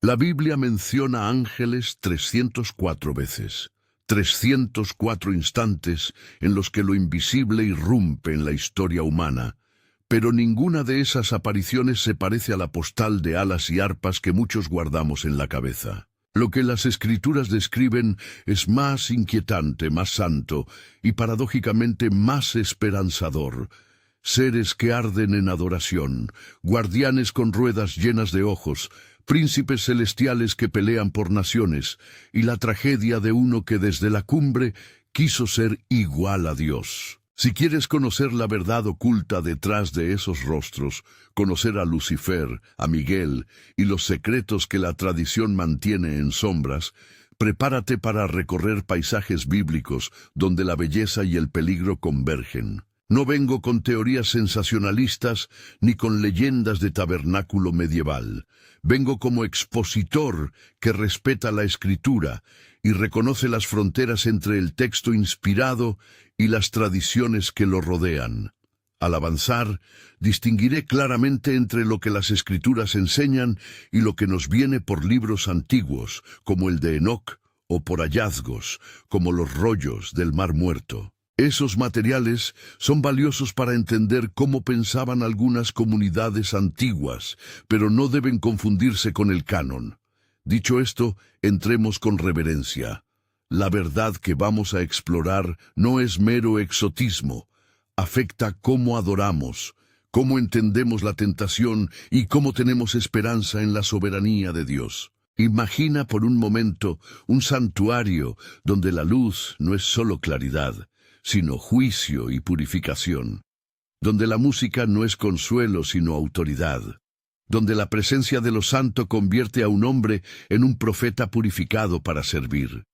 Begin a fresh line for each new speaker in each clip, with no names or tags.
La Biblia menciona ángeles 304 veces, 304 instantes en los que lo invisible irrumpe en la historia humana, pero ninguna de esas apariciones se parece a la postal de alas y arpas que muchos guardamos en la cabeza. Lo que las Escrituras describen es más inquietante, más santo y paradójicamente más esperanzador. Seres que arden en adoración, guardianes con ruedas llenas de ojos, príncipes celestiales que pelean por naciones, y la tragedia de uno que desde la cumbre quiso ser igual a Dios. Si quieres conocer la verdad oculta detrás de esos rostros, conocer a Lucifer, a Miguel y los secretos que la tradición mantiene en sombras, prepárate para recorrer paisajes bíblicos donde la belleza y el peligro convergen. No vengo con teorías sensacionalistas ni con leyendas de tabernáculo medieval. Vengo como expositor que respeta la Escritura y reconoce las fronteras entre el texto inspirado y las tradiciones que lo rodean. Al avanzar, distinguiré claramente entre lo que las Escrituras enseñan y lo que nos viene por libros antiguos, como el de Enoc, o por hallazgos, como los rollos del Mar Muerto. Esos materiales son valiosos para entender cómo pensaban algunas comunidades antiguas, pero no deben confundirse con el canon. Dicho esto, entremos con reverencia. La verdad que vamos a explorar no es mero exotismo. Afecta cómo adoramos, cómo entendemos la tentación y cómo tenemos esperanza en la soberanía de Dios. Imagina por un momento un santuario donde la luz no es solo claridad, sino juicio y purificación, donde la música no es consuelo sino autoridad, donde la presencia de lo santo convierte a un hombre en un profeta purificado para servir.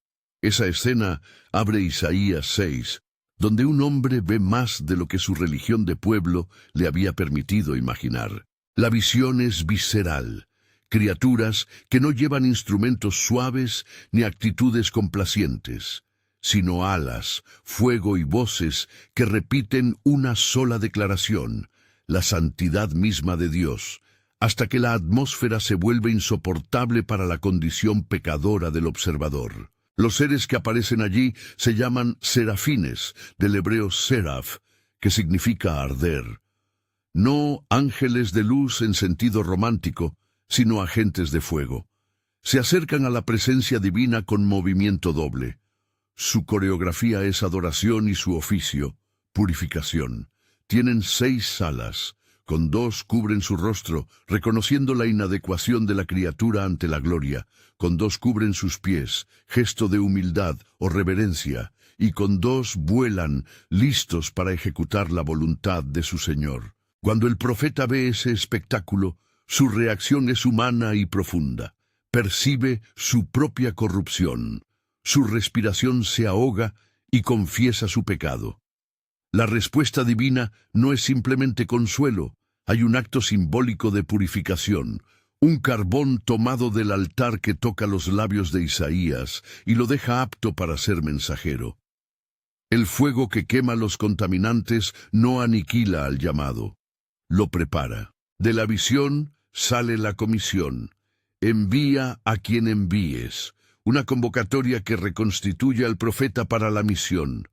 Esa escena abre Isaías 6, donde un hombre ve más de lo que su religión de pueblo le había permitido imaginar. La visión es visceral, criaturas que no llevan instrumentos suaves ni actitudes complacientes, sino alas, fuego y voces que repiten una sola declaración, la santidad misma de Dios, hasta que la atmósfera se vuelve insoportable para la condición pecadora del observador. Los seres que aparecen allí se llaman serafines, del hebreo seraf, que significa arder. No ángeles de luz en sentido romántico, sino agentes de fuego. Se acercan a la presencia divina con movimiento doble. Su coreografía es adoración y su oficio, purificación. Tienen 6 alas, con 2 cubren su rostro, reconociendo la inadecuación de la criatura ante la gloria, con 2 cubren sus pies, gesto de humildad o reverencia, y con 2 vuelan, listos para ejecutar la voluntad de su Señor. Cuando el profeta ve ese espectáculo, su reacción es humana y profunda. Percibe su propia corrupción. Su respiración se ahoga y confiesa su pecado. La respuesta divina no es simplemente consuelo, hay un acto simbólico de purificación, un carbón tomado del altar que toca los labios de Isaías y lo deja apto para ser mensajero. El fuego que quema los contaminantes no aniquila al llamado, lo prepara. De la visión sale la comisión. Envía a quien envíes. Una convocatoria que reconstituye al profeta para la misión.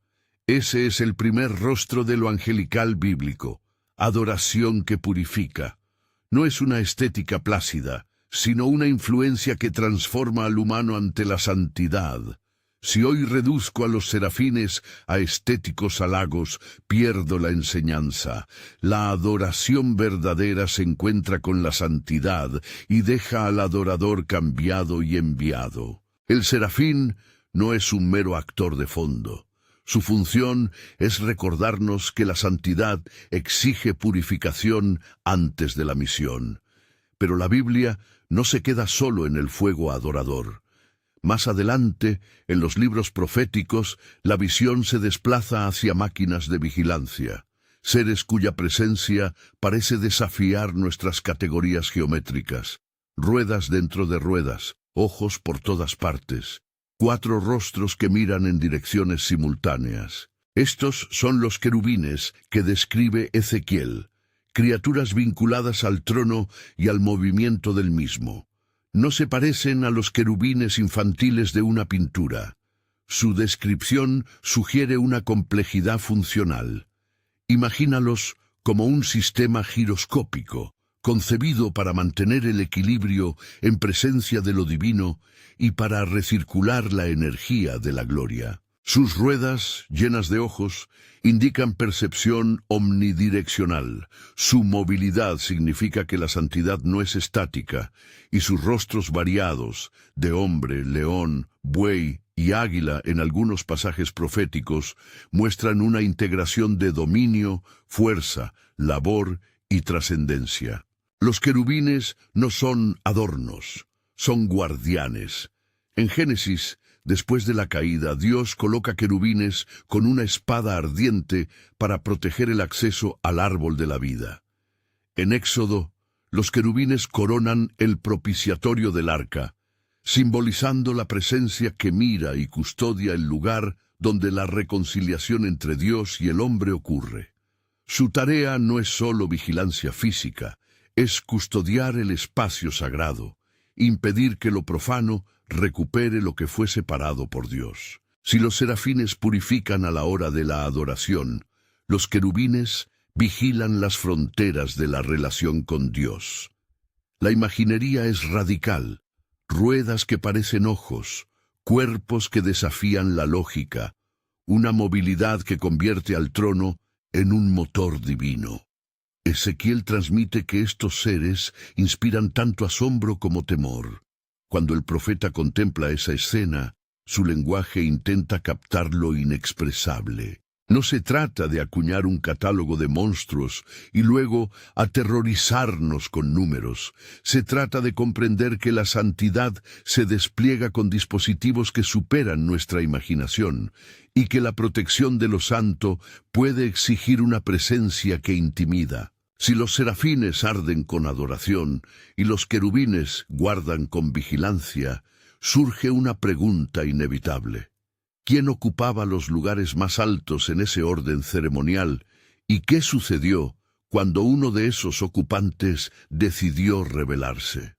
Ese es el primer rostro de lo angelical bíblico, adoración que purifica. No es una estética plácida, sino una influencia que transforma al humano ante la santidad. Si hoy reduzco a los serafines a estéticos halagos, pierdo la enseñanza. La adoración verdadera se encuentra con la santidad y deja al adorador cambiado y enviado. El serafín no es un mero actor de fondo. Su función es recordarnos que la santidad exige purificación antes de la misión. Pero la Biblia no se queda solo en el fuego adorador. Más adelante, en los libros proféticos, la visión se desplaza hacia máquinas de vigilancia, seres cuya presencia parece desafiar nuestras categorías geométricas. Ruedas dentro de ruedas, ojos por todas partes, 4 rostros que miran en direcciones simultáneas. Estos son los querubines que describe Ezequiel, criaturas vinculadas al trono y al movimiento del mismo. No se parecen a los querubines infantiles de una pintura. Su descripción sugiere una complejidad funcional. Imagínalos como un sistema giroscópico, concebido para mantener el equilibrio en presencia de lo divino y para recircular la energía de la gloria. Sus ruedas, llenas de ojos, indican percepción omnidireccional. Su movilidad significa que la santidad no es estática, y sus rostros variados, de hombre, león, buey y águila en algunos pasajes proféticos, muestran una integración de dominio, fuerza, labor y trascendencia. Los querubines no son adornos, son guardianes. En Génesis, después de la caída, Dios coloca querubines con una espada ardiente para proteger el acceso al árbol de la vida. En Éxodo, los querubines coronan el propiciatorio del arca, simbolizando la presencia que mira y custodia el lugar donde la reconciliación entre Dios y el hombre ocurre. Su tarea no es solo vigilancia física, es custodiar el espacio sagrado, impedir que lo profano recupere lo que fue separado por Dios. Si los serafines purifican a la hora de la adoración, los querubines vigilan las fronteras de la relación con Dios. La imaginería es radical, ruedas que parecen ojos, cuerpos que desafían la lógica, una movilidad que convierte al trono en un motor divino. Ezequiel transmite que estos seres inspiran tanto asombro como temor. Cuando el profeta contempla esa escena, su lenguaje intenta captar lo inexpresable. No se trata de acuñar un catálogo de monstruos y luego aterrorizarnos con números. Se trata de comprender que la santidad se despliega con dispositivos que superan nuestra imaginación y que la protección de lo santo puede exigir una presencia que intimida. Si los serafines arden con adoración y los querubines guardan con vigilancia, surge una pregunta inevitable. ¿Quién ocupaba los lugares más altos en ese orden ceremonial? ¿Y qué sucedió cuando uno de esos ocupantes decidió rebelarse?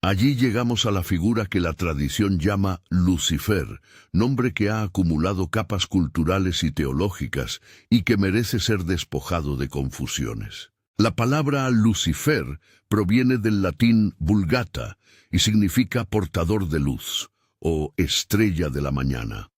Allí llegamos a la figura que la tradición llama Lucifer, nombre que ha acumulado capas culturales y teológicas y que merece ser despojado de confusiones. La palabra Lucifer proviene del latín vulgata y significa portador de luz o estrella de la mañana.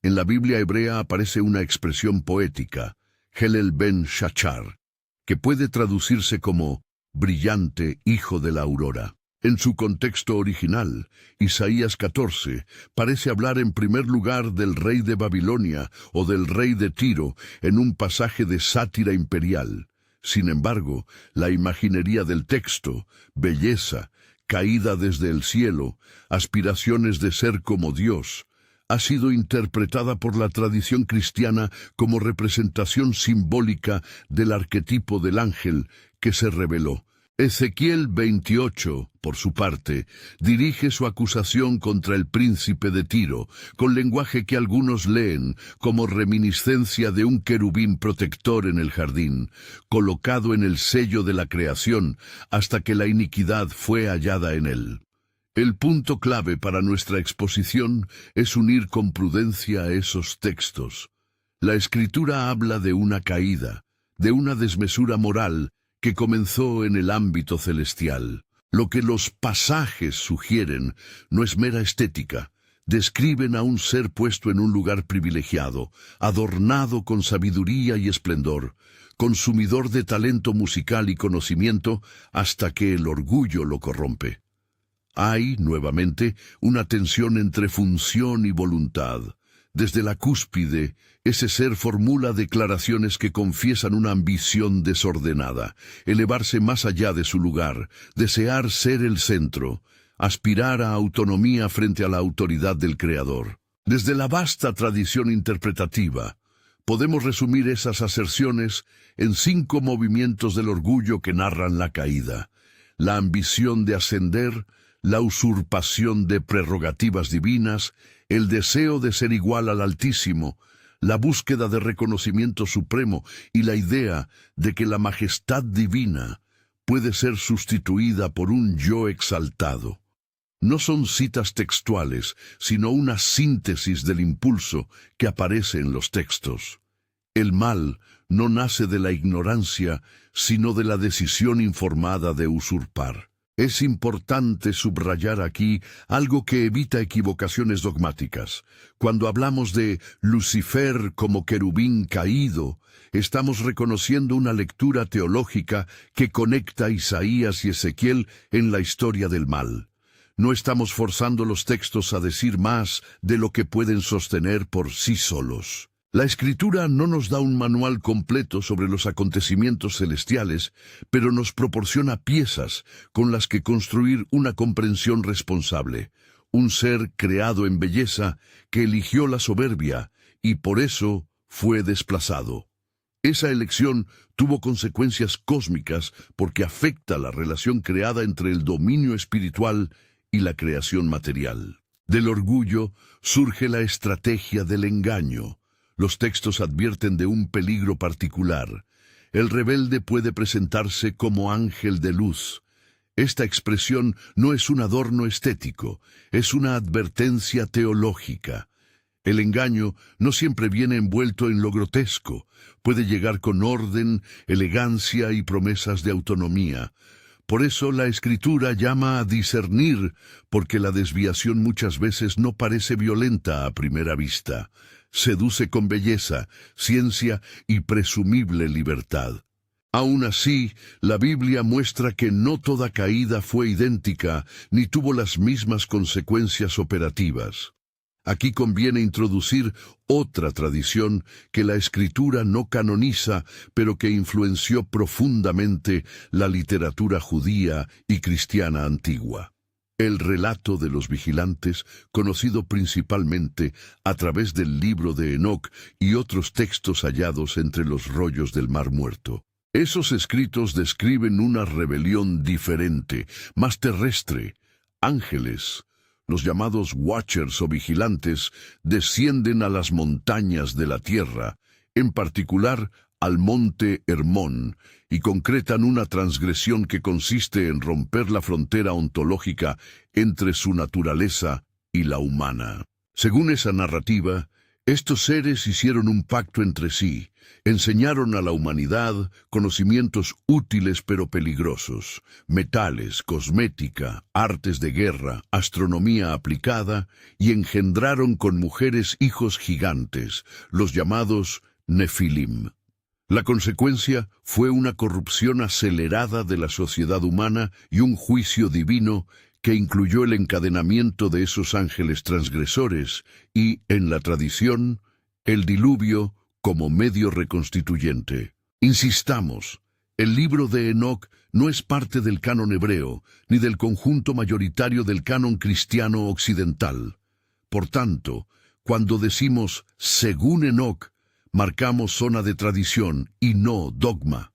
En la Biblia hebrea aparece una expresión poética, Helel ben Shachar, que puede traducirse como brillante hijo de la aurora. En su contexto original, Isaías 14 parece hablar en primer lugar del rey de Babilonia o del rey de Tiro en un pasaje de sátira imperial. Sin embargo, la imaginería del texto, belleza, caída desde el cielo, aspiraciones de ser como Dios, ha sido interpretada por la tradición cristiana como representación simbólica del arquetipo del ángel que se reveló. Ezequiel 28, por su parte, dirige su acusación contra el príncipe de Tiro, con lenguaje que algunos leen como reminiscencia de un querubín protector en el jardín, colocado en el sello de la creación hasta que la iniquidad fue hallada en él. El punto clave para nuestra exposición es unir con prudencia esos textos. La Escritura habla de una caída, de una desmesura moral, que comenzó en el ámbito celestial. Lo que los pasajes sugieren no es mera estética. Describen a un ser puesto en un lugar privilegiado, adornado con sabiduría y esplendor, consumidor de talento musical y conocimiento, hasta que el orgullo lo corrompe. Hay, nuevamente, una tensión entre función y voluntad. Desde la cúspide, ese ser formula declaraciones que confiesan una ambición desordenada, elevarse más allá de su lugar, desear ser el centro, aspirar a autonomía frente a la autoridad del Creador. Desde la vasta tradición interpretativa, podemos resumir esas aserciones en 5 movimientos del orgullo que narran la caída: la ambición de ascender, la usurpación de prerrogativas divinas, el deseo de ser igual al Altísimo, la búsqueda de reconocimiento supremo y la idea de que la majestad divina puede ser sustituida por un yo exaltado. No son citas textuales, sino una síntesis del impulso que aparece en los textos. El mal no nace de la ignorancia, sino de la decisión informada de usurpar. Es importante subrayar aquí algo que evita equivocaciones dogmáticas. Cuando hablamos de Lucifer como querubín caído, estamos reconociendo una lectura teológica que conecta a Isaías y Ezequiel en la historia del mal. No estamos forzando los textos a decir más de lo que pueden sostener por sí solos. La Escritura no nos da un manual completo sobre los acontecimientos celestiales, pero nos proporciona piezas con las que construir una comprensión responsable. Un ser creado en belleza que eligió la soberbia y por eso fue desplazado. Esa elección tuvo consecuencias cósmicas porque afecta la relación creada entre el dominio espiritual y la creación material. Del orgullo surge la estrategia del engaño. Los textos advierten de un peligro particular. El rebelde puede presentarse como ángel de luz. Esta expresión no es un adorno estético, es una advertencia teológica. El engaño no siempre viene envuelto en lo grotesco. Puede llegar con orden, elegancia y promesas de autonomía. Por eso la Escritura llama a discernir, porque la desviación muchas veces no parece violenta a primera vista. Seduce con belleza, ciencia y presumible libertad. Aún así, la Biblia muestra que no toda caída fue idéntica ni tuvo las mismas consecuencias operativas. Aquí conviene introducir otra tradición que la Escritura no canoniza, pero que influenció profundamente la literatura judía y cristiana antigua. El relato de los vigilantes, conocido principalmente a través del libro de Enoc y otros textos hallados entre los rollos del Mar Muerto. Esos escritos describen una rebelión diferente, más terrestre. Ángeles, los llamados Watchers o vigilantes, descienden a las montañas de la tierra, en particular al monte Hermón, y concretan una transgresión que consiste en romper la frontera ontológica entre su naturaleza y la humana. Según esa narrativa, estos seres hicieron un pacto entre sí, enseñaron a la humanidad conocimientos útiles pero peligrosos, metales, cosmética, artes de guerra, astronomía aplicada, y engendraron con mujeres hijos gigantes, los llamados Nefilim. La consecuencia fue una corrupción acelerada de la sociedad humana y un juicio divino que incluyó el encadenamiento de esos ángeles transgresores y, en la tradición, el diluvio como medio reconstituyente. Insistamos, el libro de Enoc no es parte del canon hebreo, ni del conjunto mayoritario del canon cristiano occidental. Por tanto, cuando decimos según Enoc, marcamos zona de tradición y no dogma.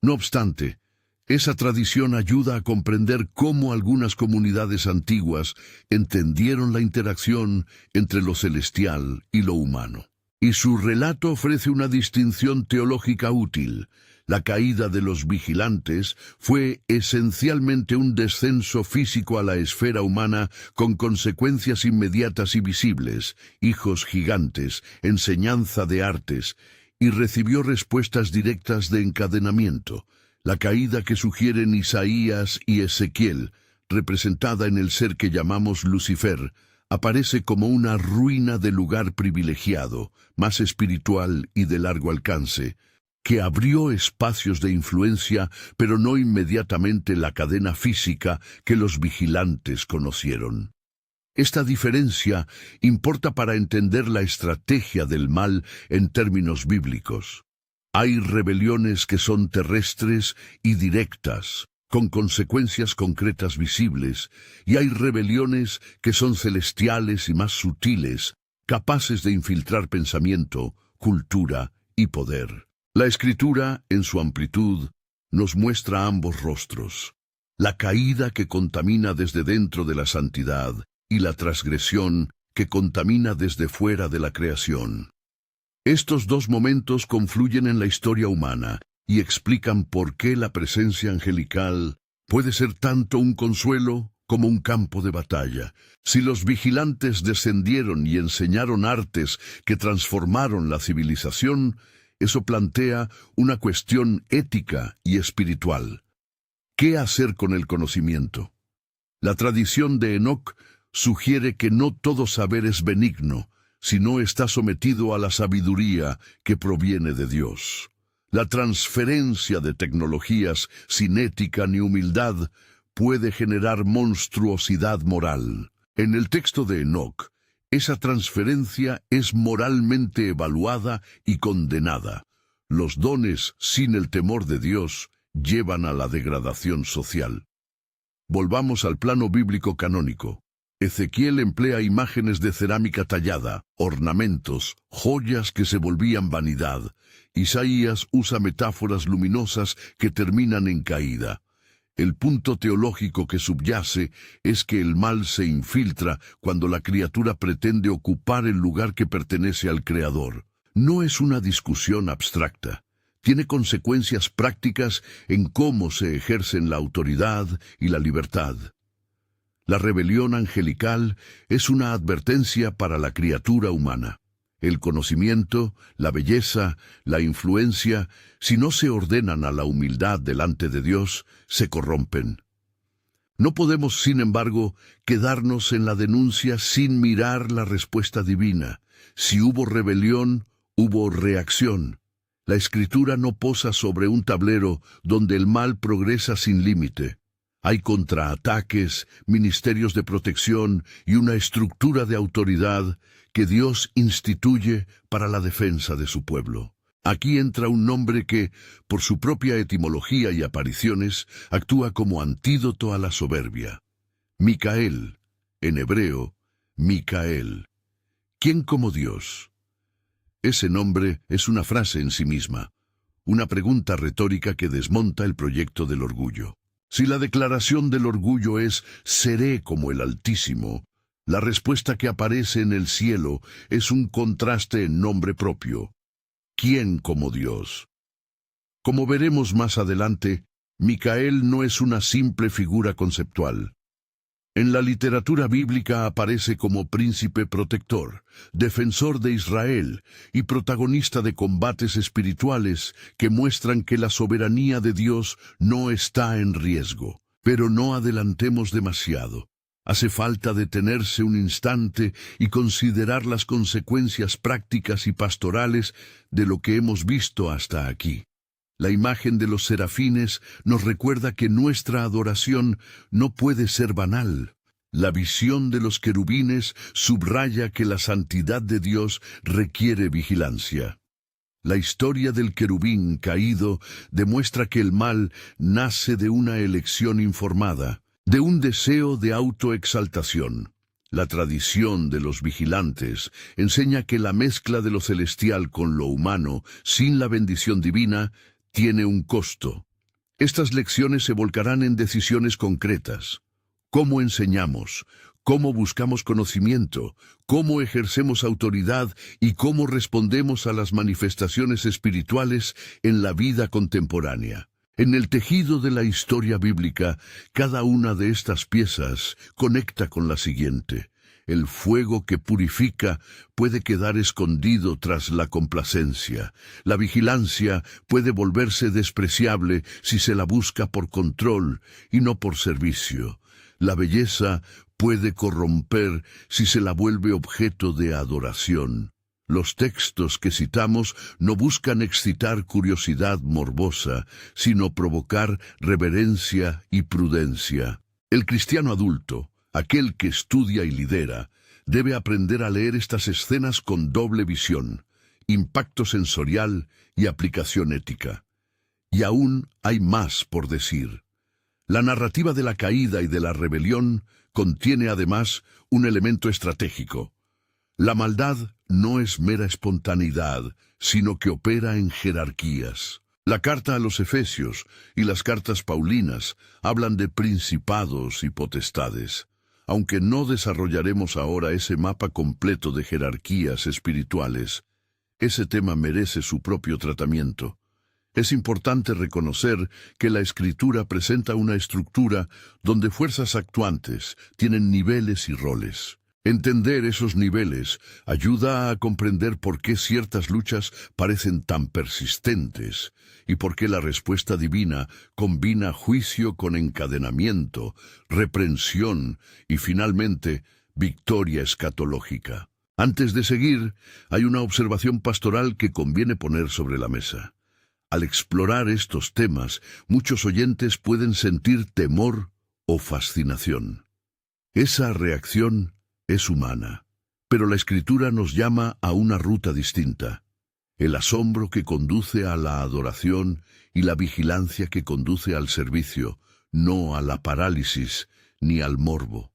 No obstante, esa tradición ayuda a comprender cómo algunas comunidades antiguas entendieron la interacción entre lo celestial y lo humano. Y su relato ofrece una distinción teológica útil. La caída de los vigilantes fue esencialmente un descenso físico a la esfera humana con consecuencias inmediatas y visibles, hijos gigantes, enseñanza de artes, y recibió respuestas directas de encadenamiento. La caída que sugieren Isaías y Ezequiel, representada en el ser que llamamos Lucifer, aparece como una ruina de lugar privilegiado, más espiritual y de largo alcance, que abrió espacios de influencia, pero no inmediatamente la cadena física que los vigilantes conocieron. Esta diferencia importa para entender la estrategia del mal en términos bíblicos. Hay rebeliones que son terrestres y directas, con consecuencias concretas visibles, y hay rebeliones que son celestiales y más sutiles, capaces de infiltrar pensamiento, cultura y poder. La Escritura, en su amplitud, nos muestra ambos rostros: la caída que contamina desde dentro de la santidad y la transgresión que contamina desde fuera de la creación. Estos dos momentos confluyen en la historia humana, y explican por qué la presencia angelical puede ser tanto un consuelo como un campo de batalla. Si los vigilantes descendieron y enseñaron artes que transformaron la civilización, eso plantea una cuestión ética y espiritual. ¿Qué hacer con el conocimiento? La tradición de Enoc sugiere que no todo saber es benigno, sino está sometido a la sabiduría que proviene de Dios. La transferencia de tecnologías sin ética ni humildad puede generar monstruosidad moral. En el texto de Enoc, esa transferencia es moralmente evaluada y condenada. Los dones sin el temor de Dios llevan a la degradación social. Volvamos al plano bíblico canónico. Ezequiel emplea imágenes de cerámica tallada, ornamentos, joyas que se volvían vanidad. Isaías usa metáforas luminosas que terminan en caída. El punto teológico que subyace es que el mal se infiltra cuando la criatura pretende ocupar el lugar que pertenece al Creador. No es una discusión abstracta. Tiene consecuencias prácticas en cómo se ejercen la autoridad y la libertad. La rebelión angelical es una advertencia para la criatura humana. El conocimiento, la belleza, la influencia, si no se ordenan a la humildad delante de Dios, se corrompen. No podemos, sin embargo, quedarnos en la denuncia sin mirar la respuesta divina. Si hubo rebelión, hubo reacción. La Escritura no posa sobre un tablero donde el mal progresa sin límite. Hay contraataques, ministerios de protección y una estructura de autoridad que Dios instituye para la defensa de su pueblo. Aquí entra un nombre que, por su propia etimología y apariciones, actúa como antídoto a la soberbia. Micael, en hebreo, Micael. ¿Quién como Dios? Ese nombre es una frase en sí misma, una pregunta retórica que desmonta el proyecto del orgullo. Si la declaración del orgullo es «seré como el Altísimo», la respuesta que aparece en el cielo es un contraste en nombre propio. ¿Quién como Dios? Como veremos más adelante, Micael no es una simple figura conceptual. En la literatura bíblica aparece como príncipe protector, defensor de Israel y protagonista de combates espirituales que muestran que la soberanía de Dios no está en riesgo. Pero no adelantemos demasiado. Hace falta detenerse un instante y considerar las consecuencias prácticas y pastorales de lo que hemos visto hasta aquí. La imagen de los serafines nos recuerda que nuestra adoración no puede ser banal. La visión de los querubines subraya que la santidad de Dios requiere vigilancia. La historia del querubín caído demuestra que el mal nace de una elección informada, de un deseo de autoexaltación. La tradición de los vigilantes enseña que la mezcla de lo celestial con lo humano, sin la bendición divina, tiene un costo. Estas lecciones se volcarán en decisiones concretas. ¿Cómo enseñamos? ¿Cómo buscamos conocimiento? ¿Cómo ejercemos autoridad? ¿Y cómo respondemos a las manifestaciones espirituales en la vida contemporánea? En el tejido de la historia bíblica, cada una de estas piezas conecta con la siguiente. El fuego que purifica puede quedar escondido tras la complacencia. La vigilancia puede volverse despreciable si se la busca por control y no por servicio. La belleza puede corromper si se la vuelve objeto de adoración. Los textos que citamos no buscan excitar curiosidad morbosa, sino provocar reverencia y prudencia. El cristiano adulto, aquel que estudia y lidera, debe aprender a leer estas escenas con doble visión, impacto sensorial y aplicación ética. Y aún hay más por decir. La narrativa de la caída y de la rebelión contiene además un elemento estratégico. La maldad no es mera espontaneidad, sino que opera en jerarquías. La carta a los Efesios y las cartas paulinas hablan de principados y potestades. Aunque no desarrollaremos ahora ese mapa completo de jerarquías espirituales, ese tema merece su propio tratamiento. Es importante reconocer que la escritura presenta una estructura donde fuerzas actuantes tienen niveles y roles. Entender esos niveles ayuda a comprender por qué ciertas luchas parecen tan persistentes y por qué la respuesta divina combina juicio con encadenamiento, reprensión y, finalmente, victoria escatológica. Antes de seguir, hay una observación pastoral que conviene poner sobre la mesa. Al explorar estos temas, muchos oyentes pueden sentir temor o fascinación. Esa reacción es humana, pero la Escritura nos llama a una ruta distinta. El asombro que conduce a la adoración y la vigilancia que conduce al servicio, no a la parálisis ni al morbo.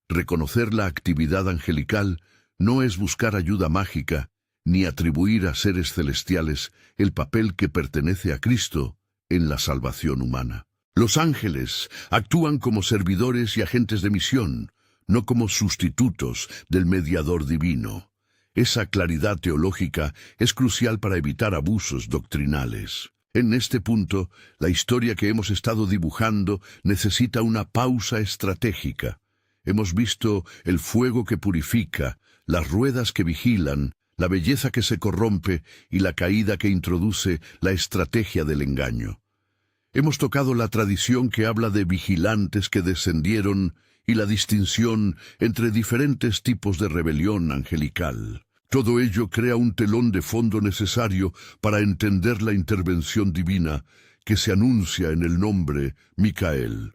Reconocer la actividad angelical no es buscar ayuda mágica, ni atribuir a seres celestiales el papel que pertenece a Cristo en la salvación humana. Los ángeles actúan como servidores y agentes de misión, no como sustitutos del mediador divino. Esa claridad teológica es crucial para evitar abusos doctrinales. En este punto, la historia que hemos estado dibujando necesita una pausa estratégica. Hemos visto el fuego que purifica, las ruedas que vigilan, la belleza que se corrompe y la caída que introduce la estrategia del engaño. Hemos tocado la tradición que habla de vigilantes que descendieron y la distinción entre diferentes tipos de rebelión angelical. Todo ello crea un telón de fondo necesario para entender la intervención divina que se anuncia en el nombre Micael,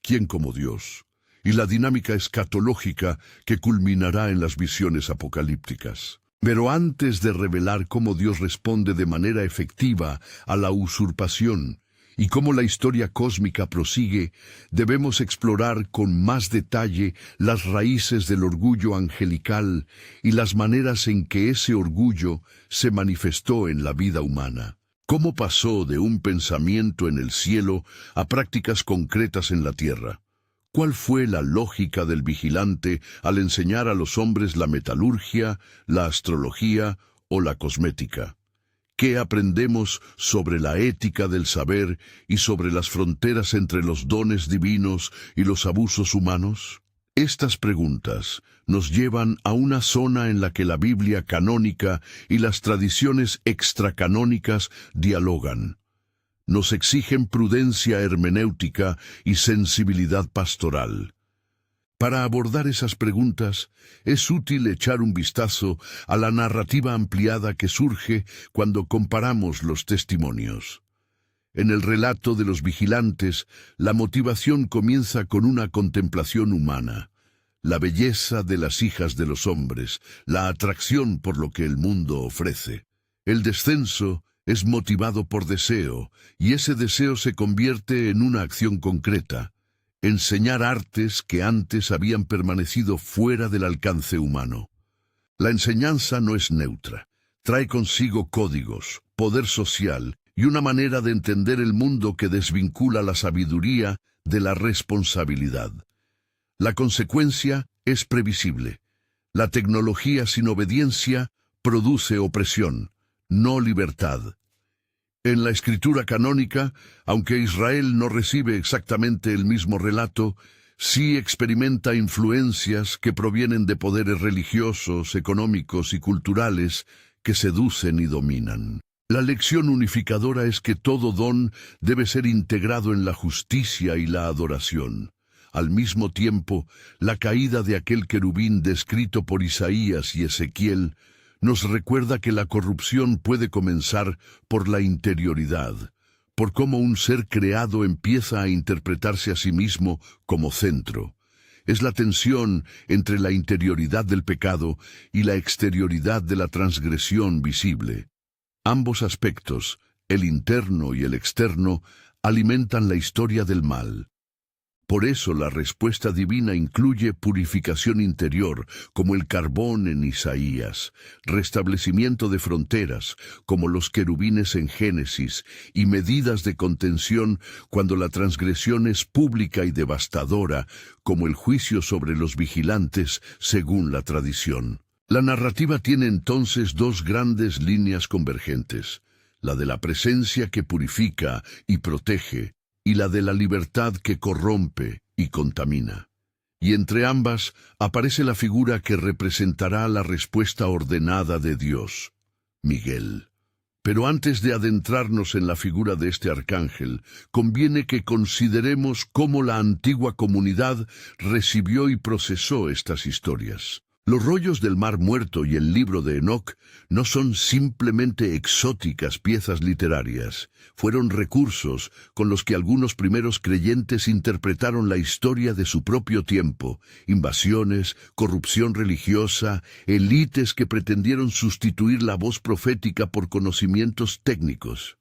¿quién como Dios?, y la dinámica escatológica que culminará en las visiones apocalípticas. Pero antes de revelar cómo Dios responde de manera efectiva a la usurpación y cómo la historia cósmica prosigue, debemos explorar con más detalle las raíces del orgullo angelical y las maneras en que ese orgullo se manifestó en la vida humana. ¿Cómo pasó de un pensamiento en el cielo a prácticas concretas en la tierra? ¿Cuál fue la lógica del vigilante al enseñar a los hombres la metalurgia, la astrología o la cosmética? ¿Qué aprendemos sobre la ética del saber y sobre las fronteras entre los dones divinos y los abusos humanos? Estas preguntas nos llevan a una zona en la que la Biblia canónica y las tradiciones extracanónicas dialogan. Nos exigen prudencia hermenéutica y sensibilidad pastoral. Para abordar esas preguntas, es útil echar un vistazo a la narrativa ampliada que surge cuando comparamos los testimonios. En el relato de los vigilantes, la motivación comienza con una contemplación humana, la belleza de las hijas de los hombres, la atracción por lo que el mundo ofrece. El descenso es motivado por deseo, y ese deseo se convierte en una acción concreta: enseñar artes que antes habían permanecido fuera del alcance humano. La enseñanza no es neutra, trae consigo códigos, poder social y una manera de entender el mundo que desvincula la sabiduría de la responsabilidad. La consecuencia es previsible. La tecnología sin obediencia produce opresión, no libertad. En la escritura canónica, aunque Israel no recibe exactamente el mismo relato, sí experimenta influencias que provienen de poderes religiosos, económicos y culturales que seducen y dominan. La lección unificadora es que todo don debe ser integrado en la justicia y la adoración. Al mismo tiempo, la caída de aquel querubín descrito por Isaías y Ezequiel nos recuerda que la corrupción puede comenzar por la interioridad, por cómo un ser creado empieza a interpretarse a sí mismo como centro. Es la tensión entre la interioridad del pecado y la exterioridad de la transgresión visible. Ambos aspectos, el interno y el externo, alimentan la historia del mal. Por eso la respuesta divina incluye purificación interior, como el carbón en Isaías, restablecimiento de fronteras, como los querubines en Génesis, y medidas de contención cuando la transgresión es pública y devastadora, como el juicio sobre los vigilantes, según la tradición. La narrativa tiene entonces dos grandes líneas convergentes: la de la presencia que purifica y protege, y la de la libertad que corrompe y contamina. Y entre ambas aparece la figura que representará la respuesta ordenada de Dios, Miguel. Pero antes de adentrarnos en la figura de este arcángel, conviene que consideremos cómo la antigua comunidad recibió y procesó estas historias. Los rollos del Mar Muerto y el libro de Enoc no son simplemente exóticas piezas literarias, fueron recursos con los que algunos primeros creyentes interpretaron la historia de su propio tiempo: invasiones, corrupción religiosa, élites que pretendieron sustituir la voz profética por conocimientos técnicos.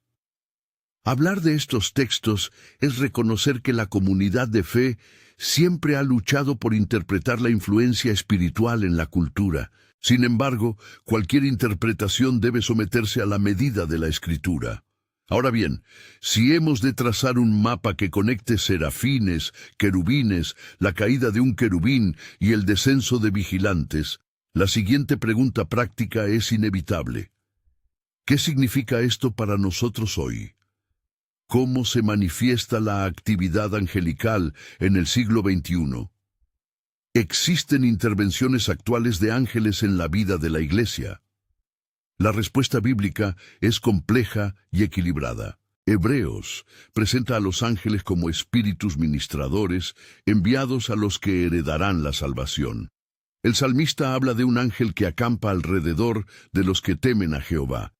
Hablar de estos textos es reconocer que la comunidad de fe siempre ha luchado por interpretar la influencia espiritual en la cultura. Sin embargo, cualquier interpretación debe someterse a la medida de la Escritura. Ahora bien, si hemos de trazar un mapa que conecte serafines, querubines, la caída de un querubín y el descenso de vigilantes, la siguiente pregunta práctica es inevitable. ¿Qué significa esto para nosotros hoy? ¿Cómo se manifiesta la actividad angelical en el siglo XXI? ¿Existen intervenciones actuales de ángeles en la vida de la Iglesia? La respuesta bíblica es compleja y equilibrada. Hebreos presenta a los ángeles como espíritus ministradores enviados a los que heredarán la salvación. El salmista habla de un ángel que acampa alrededor de los que temen a Jehová.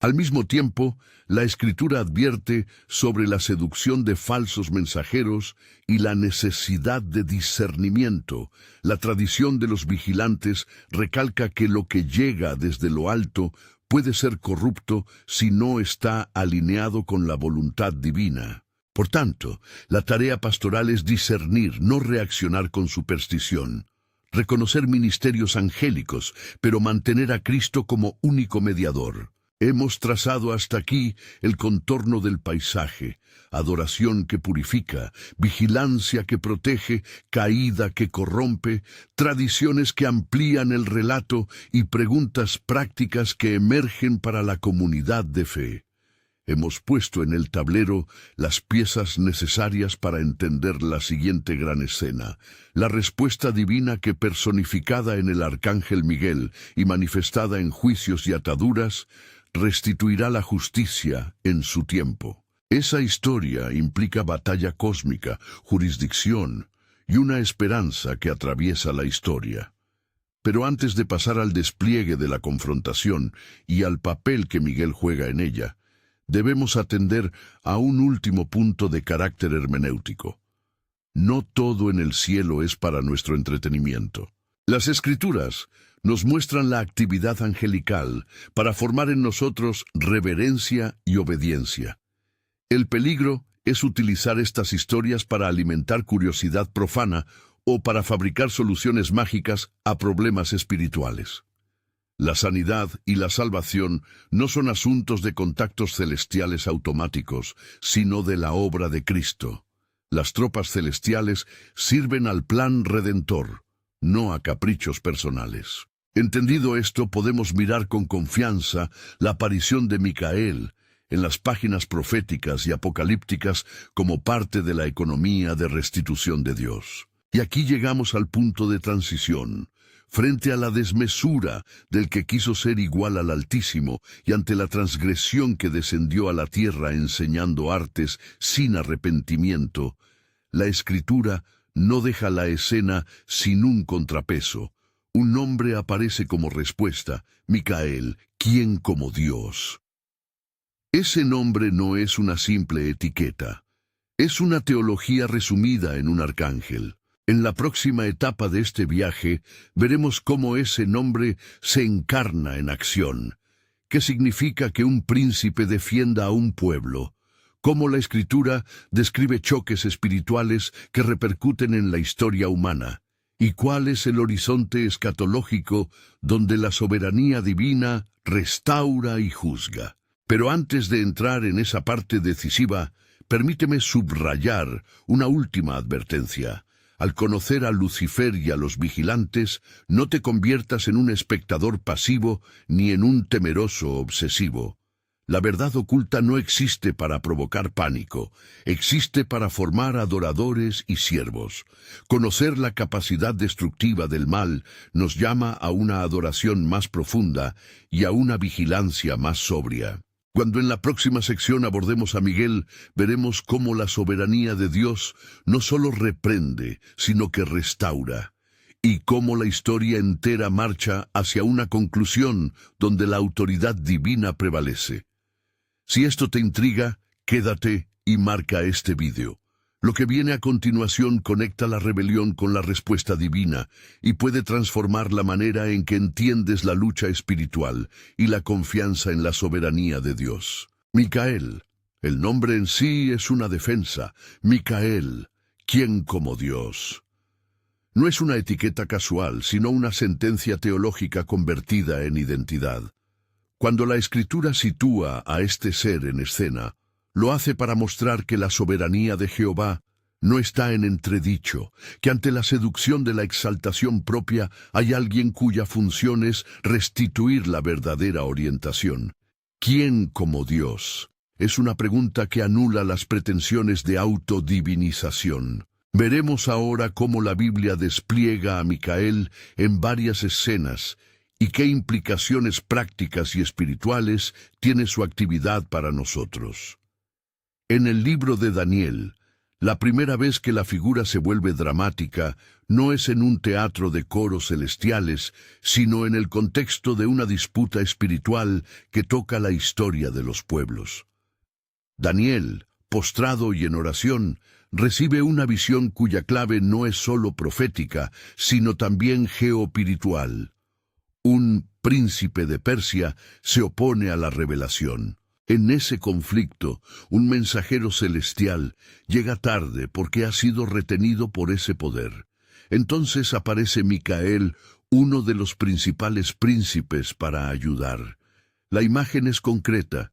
Al mismo tiempo, la Escritura advierte sobre la seducción de falsos mensajeros y la necesidad de discernimiento. La tradición de los vigilantes recalca que lo que llega desde lo alto puede ser corrupto si no está alineado con la voluntad divina. Por tanto, la tarea pastoral es discernir, no reaccionar con superstición. Reconocer ministerios angélicos, pero mantener a Cristo como único mediador. Hemos trazado hasta aquí el contorno del paisaje: adoración que purifica, vigilancia que protege, caída que corrompe, tradiciones que amplían el relato y preguntas prácticas que emergen para la comunidad de fe. Hemos puesto en el tablero las piezas necesarias para entender la siguiente gran escena: la respuesta divina que, personificada en el arcángel Miguel y manifestada en juicios y ataduras, restituirá la justicia en su tiempo. Esa historia implica batalla cósmica, jurisdicción y una esperanza que atraviesa la historia. Pero antes de pasar al despliegue de la confrontación y al papel que Miguel juega en ella, debemos atender a un último punto de carácter hermenéutico. No todo en el cielo es para nuestro entretenimiento. Las Escrituras nos muestran la actividad angelical para formar en nosotros reverencia y obediencia. El peligro es utilizar estas historias para alimentar curiosidad profana o para fabricar soluciones mágicas a problemas espirituales. La sanidad y la salvación no son asuntos de contactos celestiales automáticos, sino de la obra de Cristo. Las tropas celestiales sirven al plan redentor, no a caprichos personales. Entendido esto, podemos mirar con confianza la aparición de Micael en las páginas proféticas y apocalípticas como parte de la economía de restitución de Dios. Y aquí llegamos al punto de transición. Frente a la desmesura del que quiso ser igual al Altísimo y ante la transgresión que descendió a la tierra enseñando artes sin arrepentimiento, la Escritura no deja la escena sin un contrapeso. Un nombre aparece como respuesta: Micael, ¿quién como Dios? Ese nombre no es una simple etiqueta, es una teología resumida en un arcángel. En la próxima etapa de este viaje veremos cómo ese nombre se encarna en acción. ¿Qué significa que un príncipe defienda a un pueblo? Cómo la Escritura describe choques espirituales que repercuten en la historia humana. ¿Y cuál es el horizonte escatológico donde la soberanía divina restaura y juzga? Pero antes de entrar en esa parte decisiva, permíteme subrayar una última advertencia. Al conocer a Lucifer y a los vigilantes, no te conviertas en un espectador pasivo ni en un temeroso obsesivo. La verdad oculta no existe para provocar pánico, existe para formar adoradores y siervos. Conocer la capacidad destructiva del mal nos llama a una adoración más profunda y a una vigilancia más sobria. Cuando en la próxima sección abordemos a Miguel, veremos cómo la soberanía de Dios no solo reprende, sino que restaura, y cómo la historia entera marcha hacia una conclusión donde la autoridad divina prevalece. Si esto te intriga, quédate y marca este vídeo. Lo que viene a continuación conecta la rebelión con la respuesta divina y puede transformar la manera en que entiendes la lucha espiritual y la confianza en la soberanía de Dios. Micael. El nombre en sí es una defensa. Micael, ¿quién como Dios? No es una etiqueta casual, sino una sentencia teológica convertida en identidad. Cuando la Escritura sitúa a este ser en escena, lo hace para mostrar que la soberanía de Jehová no está en entredicho, que ante la seducción de la exaltación propia hay alguien cuya función es restituir la verdadera orientación. ¿Quién como Dios? Es una pregunta que anula las pretensiones de autodivinización. Veremos ahora cómo la Biblia despliega a Micael en varias escenas y qué implicaciones prácticas y espirituales tiene su actividad para nosotros. En el libro de Daniel, la primera vez que la figura se vuelve dramática no es en un teatro de coros celestiales, sino en el contexto de una disputa espiritual que toca la historia de los pueblos. Daniel, postrado y en oración, recibe una visión cuya clave no es solo profética, sino también geoespiritual. Un príncipe de Persia se opone a la revelación. En ese conflicto, un mensajero celestial llega tarde porque ha sido retenido por ese poder. Entonces aparece Micael, uno de los principales príncipes, para ayudar. La imagen es concreta.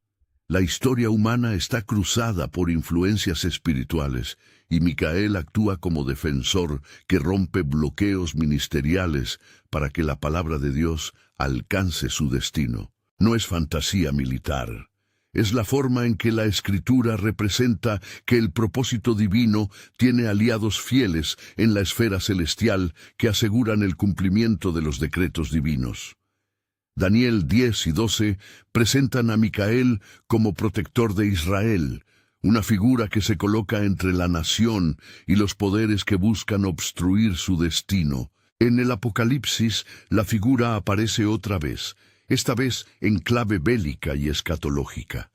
La historia humana está cruzada por influencias espirituales, y Micael actúa como defensor que rompe bloqueos ministeriales para que la palabra de Dios alcance su destino. No es fantasía militar. Es la forma en que la Escritura representa que el propósito divino tiene aliados fieles en la esfera celestial que aseguran el cumplimiento de los decretos divinos. Daniel 10 y 12 presentan a Micael como protector de Israel, una figura que se coloca entre la nación y los poderes que buscan obstruir su destino. En el Apocalipsis, la figura aparece otra vez, esta vez en clave bélica y escatológica.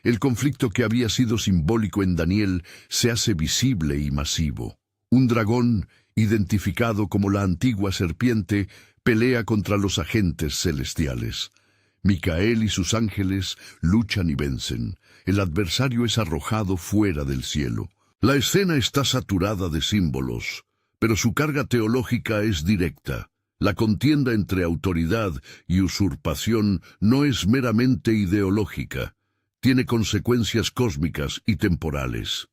El conflicto que había sido simbólico en Daniel se hace visible y masivo. Un dragón, identificado como la antigua serpiente, pelea contra los agentes celestiales. Micael y sus ángeles luchan y vencen. El adversario es arrojado fuera del cielo. La escena está saturada de símbolos, pero su carga teológica es directa. La contienda entre autoridad y usurpación no es meramente ideológica. Tiene consecuencias cósmicas y temporales.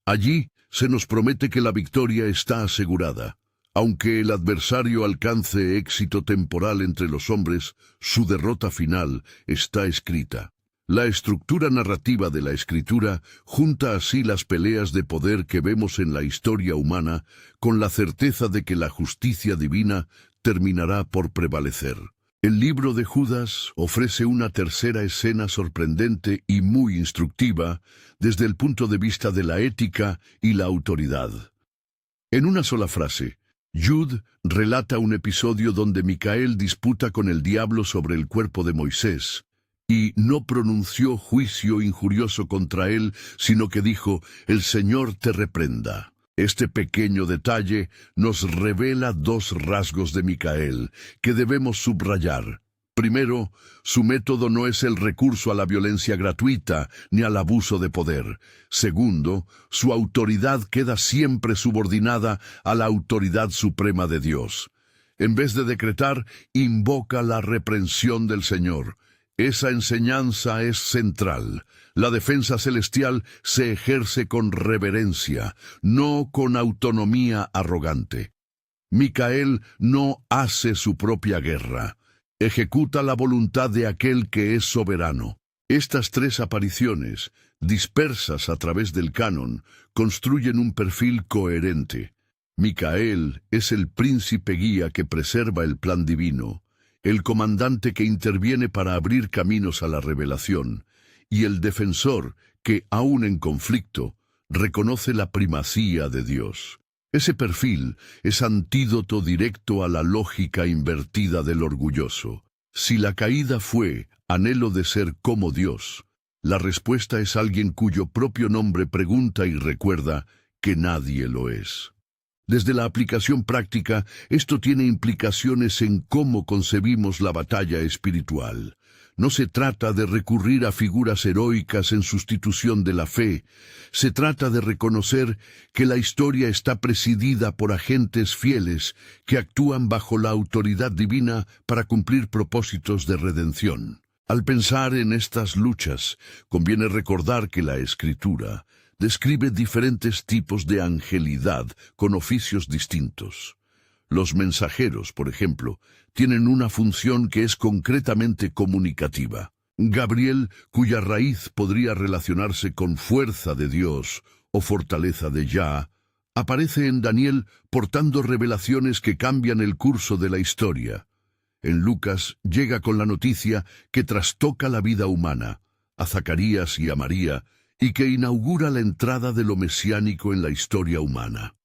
Allí se nos promete que la victoria está asegurada. Aunque el adversario alcance éxito temporal entre los hombres, su derrota final está escrita. La estructura narrativa de la Escritura junta así las peleas de poder que vemos en la historia humana con la certeza de que la justicia divina terminará por prevalecer. El libro de Judas ofrece una tercera escena sorprendente y muy instructiva desde el punto de vista de la ética y la autoridad. En una sola frase, Jud relata un episodio donde Micael disputa con el diablo sobre el cuerpo de Moisés, y no pronunció juicio injurioso contra él, sino que dijo, «El Señor te reprenda». Este pequeño detalle nos revela dos rasgos de Micael que debemos subrayar. Primero, su método no es el recurso a la violencia gratuita ni al abuso de poder. Segundo, su autoridad queda siempre subordinada a la autoridad suprema de Dios. En vez de decretar, invoca la reprensión del Señor. Esa enseñanza es central. La defensa celestial se ejerce con reverencia, no con autonomía arrogante. Micael no hace su propia guerra. Ejecuta la voluntad de aquel que es soberano. Estas tres apariciones, dispersas a través del canon, construyen un perfil coherente. Micael es el príncipe guía que preserva el plan divino, el comandante que interviene para abrir caminos a la revelación, y el defensor que, aun en conflicto, reconoce la primacía de Dios. Ese perfil es antídoto directo a la lógica invertida del orgulloso. Si la caída fue anhelo de ser como Dios, la respuesta es alguien cuyo propio nombre pregunta y recuerda que nadie lo es. Desde la aplicación práctica, esto tiene implicaciones en cómo concebimos la batalla espiritual. No se trata de recurrir a figuras heroicas en sustitución de la fe. Se trata de reconocer que la historia está presidida por agentes fieles que actúan bajo la autoridad divina para cumplir propósitos de redención. Al pensar en estas luchas, conviene recordar que la Escritura describe diferentes tipos de angelidad con oficios distintos. Los mensajeros, por ejemplo, tienen una función que es concretamente comunicativa. Gabriel, cuya raíz podría relacionarse con fuerza de Dios o fortaleza de Yah, aparece en Daniel portando revelaciones que cambian el curso de la historia. En Lucas llega con la noticia que trastoca la vida humana, a Zacarías y a María, y que inaugura la entrada de lo mesiánico en la historia humana.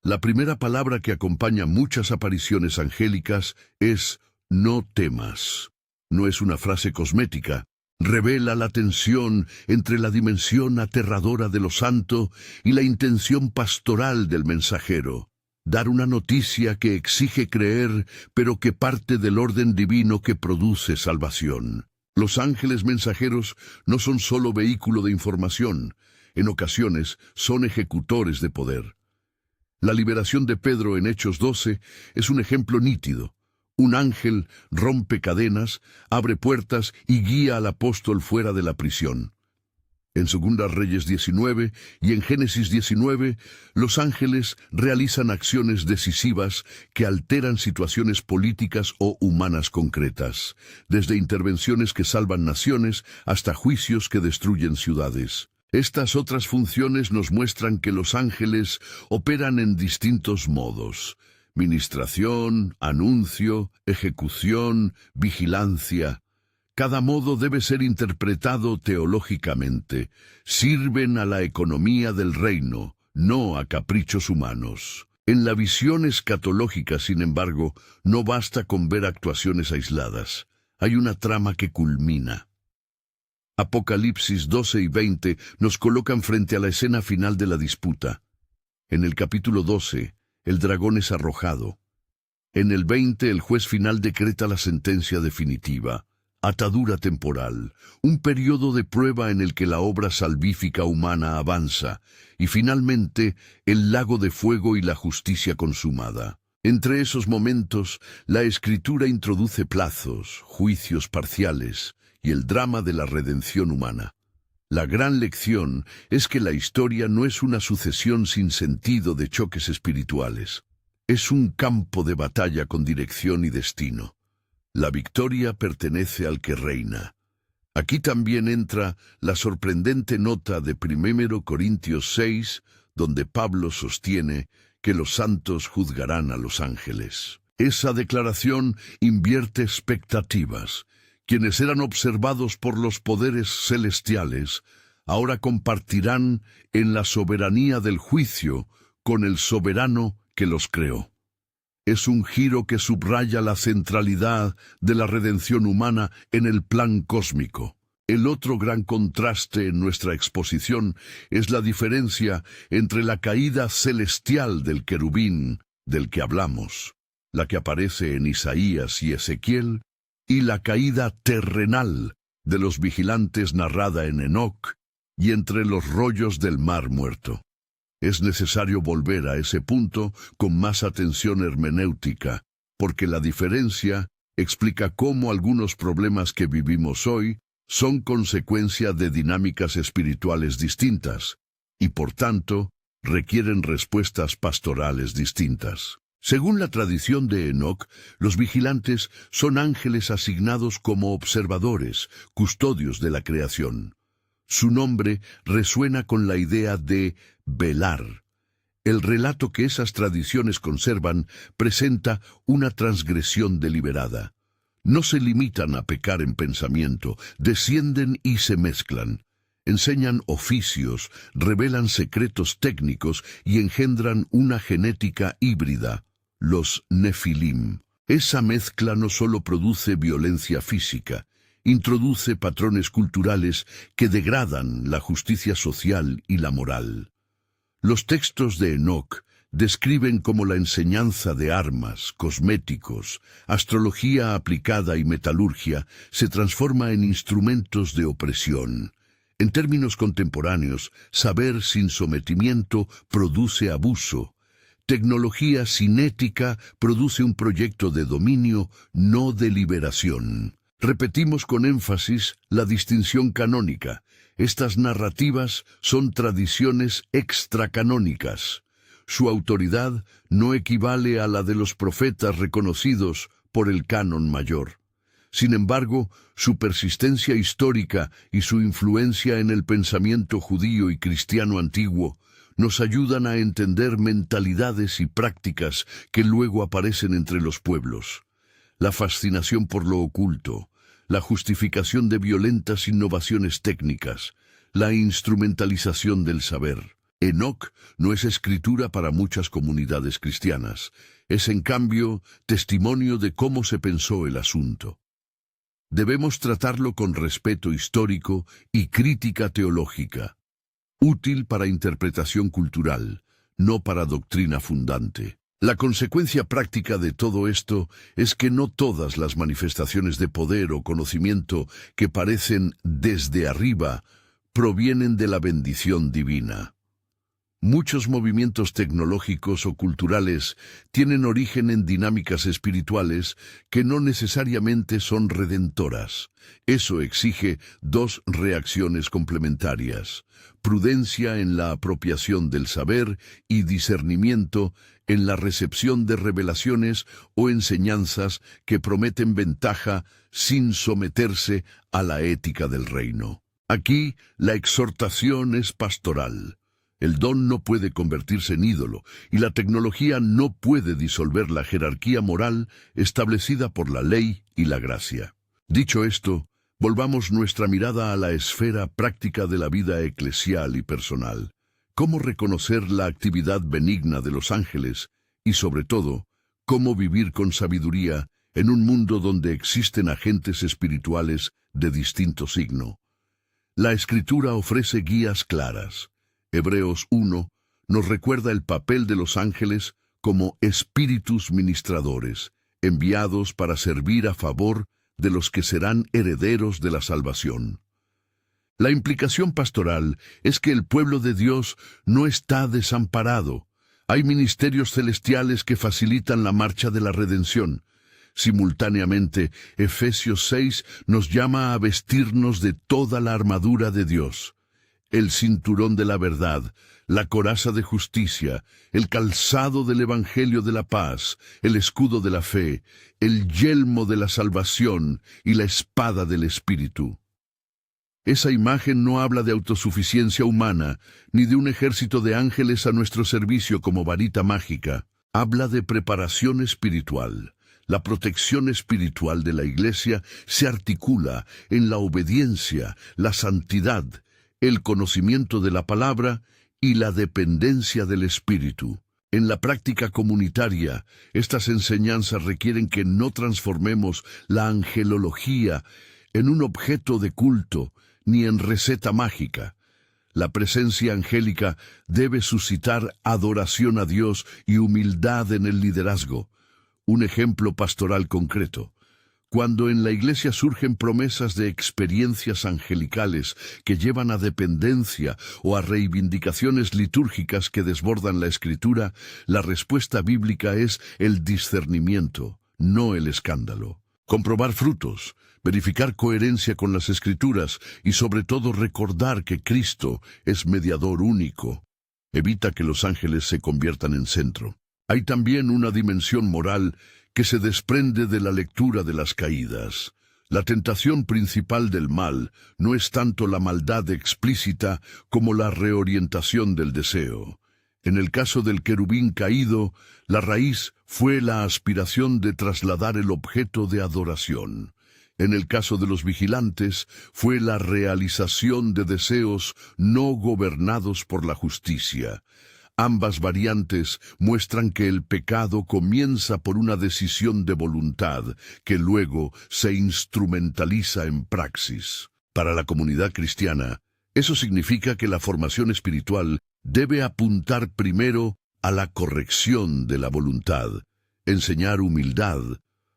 La primera palabra que acompaña muchas apariciones angélicas es «no temas». No es una frase cosmética, revela la tensión entre la dimensión aterradora de lo santo y la intención pastoral del mensajero. Dar una noticia que exige creer, pero que parte del orden divino que produce salvación. Los ángeles mensajeros no son solo vehículo de información, en ocasiones son ejecutores de poder. La liberación de Pedro en Hechos 12 es un ejemplo nítido. Un ángel rompe cadenas, abre puertas y guía al apóstol fuera de la prisión. En 2 Reyes 19 y en Génesis 19, los ángeles realizan acciones decisivas que alteran situaciones políticas o humanas concretas, desde intervenciones que salvan naciones hasta juicios que destruyen ciudades. Estas otras funciones nos muestran que los ángeles operan en distintos modos: ministración, anuncio, ejecución, vigilancia. Cada modo debe ser interpretado teológicamente. Sirven a la economía del reino, no a caprichos humanos. En la visión escatológica, sin embargo, no basta con ver actuaciones aisladas. Hay una trama que culmina. Apocalipsis 12 y 20 nos colocan frente a la escena final de la disputa. En el capítulo 12, el dragón es arrojado. En el 20, el juez final decreta la sentencia definitiva. Atadura temporal, un periodo de prueba en el que la obra salvífica humana avanza, y finalmente el lago de fuego y la justicia consumada. Entre esos momentos, la Escritura introduce plazos, juicios parciales y el drama de la redención humana. La gran lección es que la historia no es una sucesión sin sentido de choques espirituales. Es un campo de batalla con dirección y destino. La victoria pertenece al que reina. Aquí también entra la sorprendente nota de 1 Corintios 6, donde Pablo sostiene que los santos juzgarán a los ángeles. Esa declaración invierte expectativas. Quienes eran observados por los poderes celestiales, ahora compartirán en la soberanía del juicio con el soberano que los creó. Es un giro que subraya la centralidad de la redención humana en el plan cósmico. El otro gran contraste en nuestra exposición es la diferencia entre la caída celestial del querubín, del que hablamos, la que aparece en Isaías y Ezequiel, y la caída terrenal de los vigilantes narrada en Enoc y entre los rollos del mar muerto. Es necesario volver a ese punto con más atención hermenéutica, porque la diferencia explica cómo algunos problemas que vivimos hoy son consecuencia de dinámicas espirituales distintas, y por tanto requieren respuestas pastorales distintas. Según la tradición de Enoc, los vigilantes son ángeles asignados como observadores, custodios de la creación. Su nombre resuena con la idea de velar. El relato que esas tradiciones conservan presenta una transgresión deliberada. No se limitan a pecar en pensamiento, descienden y se mezclan. Enseñan oficios, revelan secretos técnicos y engendran una genética híbrida, los Nefilim. Esa mezcla no solo produce violencia física, introduce patrones culturales que degradan la justicia social y la moral. Los textos de Enoc describen cómo la enseñanza de armas, cosméticos, astrología aplicada y metalurgia se transforma en instrumentos de opresión. En términos contemporáneos, saber sin sometimiento produce abuso. Tecnología sin ética produce un proyecto de dominio, no de liberación. Repetimos con énfasis la distinción canónica. Estas narrativas son tradiciones extracanónicas. Su autoridad no equivale a la de los profetas reconocidos por el canon mayor. Sin embargo, su persistencia histórica y su influencia en el pensamiento judío y cristiano antiguo nos ayudan a entender mentalidades y prácticas que luego aparecen entre los pueblos. La fascinación por lo oculto, la justificación de violentas innovaciones técnicas, la instrumentalización del saber. Enoc no es escritura para muchas comunidades cristianas, es en cambio testimonio de cómo se pensó el asunto. Debemos tratarlo con respeto histórico y crítica teológica, útil para interpretación cultural, no para doctrina fundante. La consecuencia práctica de todo esto es que no todas las manifestaciones de poder o conocimiento que parecen desde arriba provienen de la bendición divina. Muchos movimientos tecnológicos o culturales tienen origen en dinámicas espirituales que no necesariamente son redentoras. Eso exige dos reacciones complementarias: prudencia en la apropiación del saber y discernimiento en la recepción de revelaciones o enseñanzas que prometen ventaja sin someterse a la ética del reino. Aquí la exhortación es pastoral. El don no puede convertirse en ídolo, y la tecnología no puede disolver la jerarquía moral establecida por la ley y la gracia. Dicho esto, volvamos nuestra mirada a la esfera práctica de la vida eclesial y personal. ¿Cómo reconocer la actividad benigna de los ángeles? Y sobre todo, ¿cómo vivir con sabiduría en un mundo donde existen agentes espirituales de distinto signo? La Escritura ofrece guías claras. Hebreos 1 nos recuerda el papel de los ángeles como espíritus ministradores, enviados para servir a favor de los que serán herederos de la salvación. La implicación pastoral es que el pueblo de Dios no está desamparado. Hay ministerios celestiales que facilitan la marcha de la redención. Simultáneamente, Efesios 6 nos llama a vestirnos de toda la armadura de Dios: el cinturón de la verdad, la coraza de justicia, el calzado del evangelio de la paz, el escudo de la fe, el yelmo de la salvación y la espada del Espíritu. Esa imagen no habla de autosuficiencia humana, ni de un ejército de ángeles a nuestro servicio como varita mágica. Habla de preparación espiritual. La protección espiritual de la Iglesia se articula en la obediencia, la santidad, el conocimiento de la palabra y la dependencia del Espíritu. En la práctica comunitaria, estas enseñanzas requieren que no transformemos la angelología en un objeto de culto ni en receta mágica. La presencia angélica debe suscitar adoración a Dios y humildad en el liderazgo. Un ejemplo pastoral concreto: cuando en la Iglesia surgen promesas de experiencias angelicales que llevan a dependencia o a reivindicaciones litúrgicas que desbordan la Escritura, la respuesta bíblica es el discernimiento, no el escándalo. Comprobar frutos, verificar coherencia con las Escrituras y sobre todo recordar que Cristo es mediador único, evita que los ángeles se conviertan en centro. Hay también una dimensión moral que se desprende de la lectura de las caídas. La tentación principal del mal no es tanto la maldad explícita como la reorientación del deseo. En el caso del querubín caído, la raíz fue la aspiración de trasladar el objeto de adoración. En el caso de los vigilantes, fue la realización de deseos no gobernados por la justicia. Ambas variantes muestran que el pecado comienza por una decisión de voluntad que luego se instrumentaliza en praxis. Para la comunidad cristiana, eso significa que la formación espiritual debe apuntar primero a la corrección de la voluntad, enseñar humildad,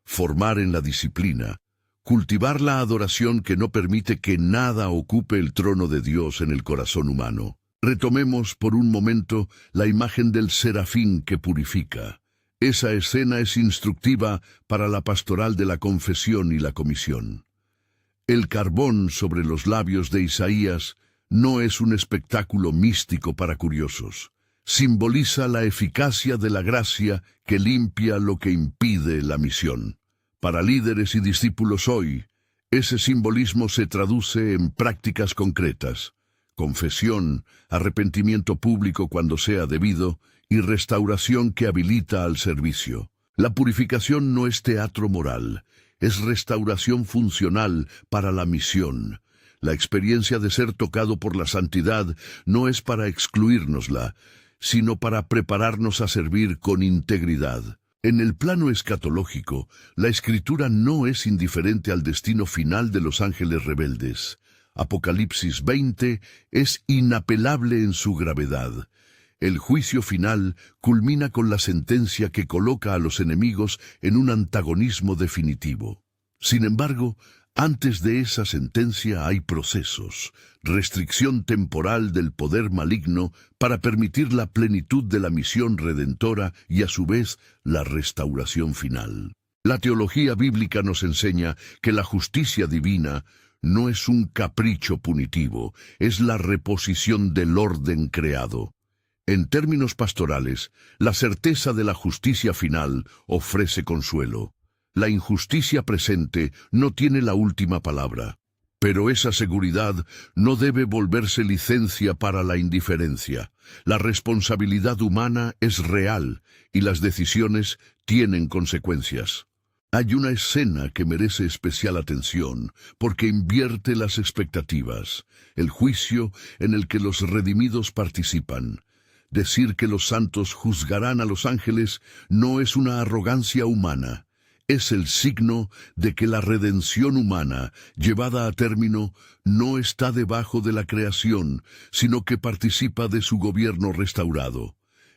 formar en la disciplina, cultivar la adoración que no permite que nada ocupe el trono de Dios en el corazón humano. Retomemos por un momento la imagen del serafín que purifica. Esa escena es instructiva para la pastoral de la confesión y la comisión. El carbón sobre los labios de Isaías no es un espectáculo místico para curiosos. Simboliza la eficacia de la gracia que limpia lo que impide la misión. Para líderes y discípulos hoy, ese simbolismo se traduce en prácticas concretas: confesión, arrepentimiento público cuando sea debido y restauración que habilita al servicio. La purificación no es teatro moral, es restauración funcional para la misión. La experiencia de ser tocado por la santidad no es para excluírnosla, sino para prepararnos a servir con integridad. En el plano escatológico, la Escritura no es indiferente al destino final de los ángeles rebeldes. Apocalipsis 20 es inapelable en su gravedad. El juicio final culmina con la sentencia que coloca a los enemigos en un antagonismo definitivo. Sin embargo, antes de esa sentencia hay procesos, restricción temporal del poder maligno para permitir la plenitud de la misión redentora y a su vez la restauración final. La teología bíblica nos enseña que la justicia divina no es un capricho punitivo, es la reposición del orden creado. En términos pastorales, la certeza de la justicia final ofrece consuelo. La injusticia presente no tiene la última palabra, pero esa seguridad no debe volverse licencia para la indiferencia. La responsabilidad humana es real y las decisiones tienen consecuencias. Hay una escena que merece especial atención porque invierte las expectativas, el juicio en el que los redimidos participan. Decir que los santos juzgarán a los ángeles no es una arrogancia humana. Es el signo de que la redención humana, llevada a término, no está debajo de la creación, sino que participa de su gobierno restaurado.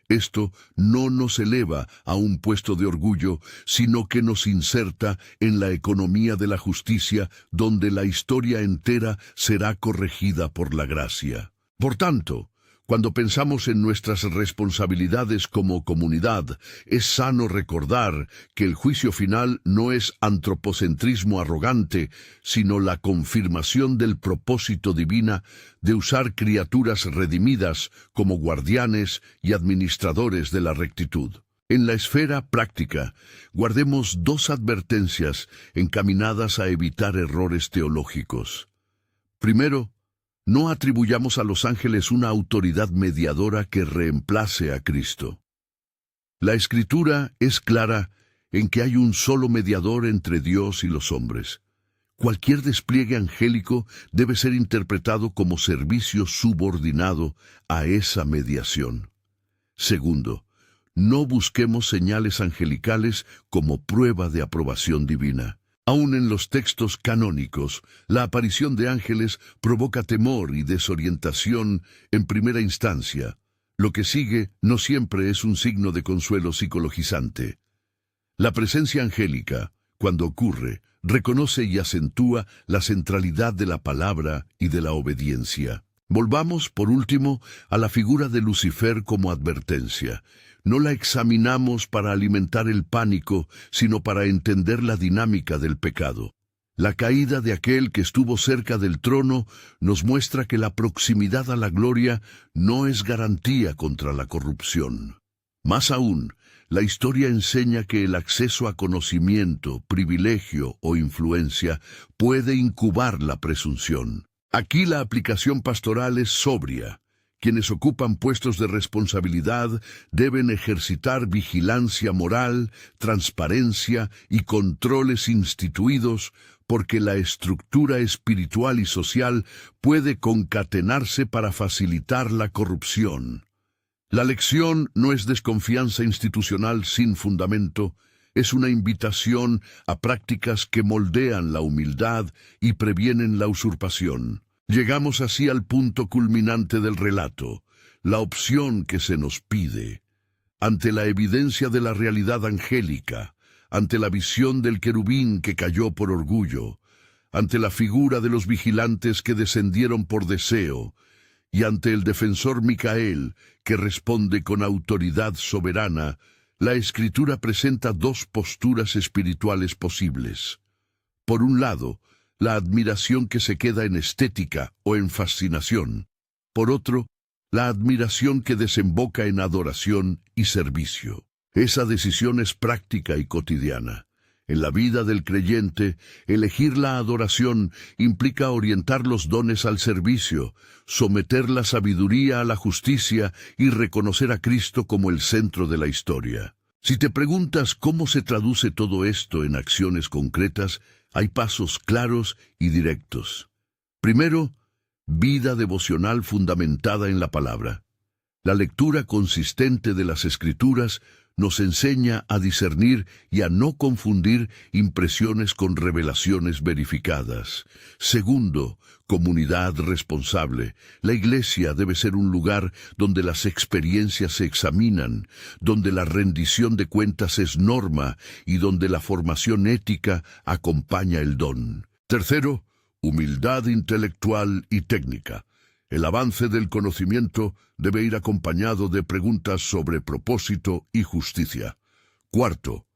Esto no nos eleva a un puesto de orgullo, sino que nos inserta en la economía de la justicia, donde la historia entera será corregida por la gracia. Por tanto, cuando pensamos en nuestras responsabilidades como comunidad, es sano recordar que el juicio final no es antropocentrismo arrogante, sino la confirmación del propósito divino de usar criaturas redimidas como guardianes y administradores de la rectitud. En la esfera práctica, guardemos dos advertencias encaminadas a evitar errores teológicos. Primero, no atribuyamos a los ángeles una autoridad mediadora que reemplace a Cristo. La Escritura es clara en que hay un solo mediador entre Dios y los hombres. Cualquier despliegue angélico debe ser interpretado como servicio subordinado a esa mediación. Segundo, no busquemos señales angelicales como prueba de aprobación divina. Aún en los textos canónicos, la aparición de ángeles provoca temor y desorientación en primera instancia. Lo que sigue no siempre es un signo de consuelo psicologizante. La presencia angélica, cuando ocurre, reconoce y acentúa la centralidad de la palabra y de la obediencia. Volvamos, por último, a la figura de Lucifer como advertencia. No la examinamos para alimentar el pánico, sino para entender la dinámica del pecado. La caída de aquel que estuvo cerca del trono nos muestra que la proximidad a la gloria no es garantía contra la corrupción. Más aún, La historia enseña que el acceso a conocimiento, privilegio o influencia puede incubar la presunción. Aquí la aplicación pastoral es sobria. Quienes ocupan puestos de responsabilidad deben ejercitar vigilancia moral, transparencia y controles instituidos, porque la estructura espiritual y social puede concatenarse para facilitar la corrupción. La lección no es desconfianza institucional sin fundamento, es una invitación a prácticas que moldean la humildad y previenen la usurpación. Llegamos así al punto culminante del relato, la opción que se nos pide. Ante la evidencia de la realidad angélica, ante la visión del querubín que cayó por orgullo, ante la figura de los vigilantes que descendieron por deseo, y ante el defensor Micael, que responde con autoridad soberana, la Escritura presenta dos posturas espirituales posibles. Por un lado, la admiración que se queda en estética o en fascinación. Por otro, la admiración que desemboca en adoración y servicio. Esa decisión es práctica y cotidiana. En la vida del creyente, elegir la adoración implica orientar los dones al servicio, someter la sabiduría a la justicia y reconocer a Cristo como el centro de la historia. Si te preguntas cómo se traduce todo esto en acciones concretas, hay pasos claros y directos. Primero, vida devocional fundamentada en la palabra. La lectura consistente de las Escrituras nos enseña a discernir y a no confundir impresiones con revelaciones verificadas. Segundo, comunidad responsable. La iglesia debe ser un lugar donde las experiencias se examinan, donde la rendición de cuentas es norma y donde la formación ética acompaña el don. Tercero, humildad intelectual y técnica. El avance del conocimiento debe ir acompañado de preguntas sobre propósito y justicia. Cuarto,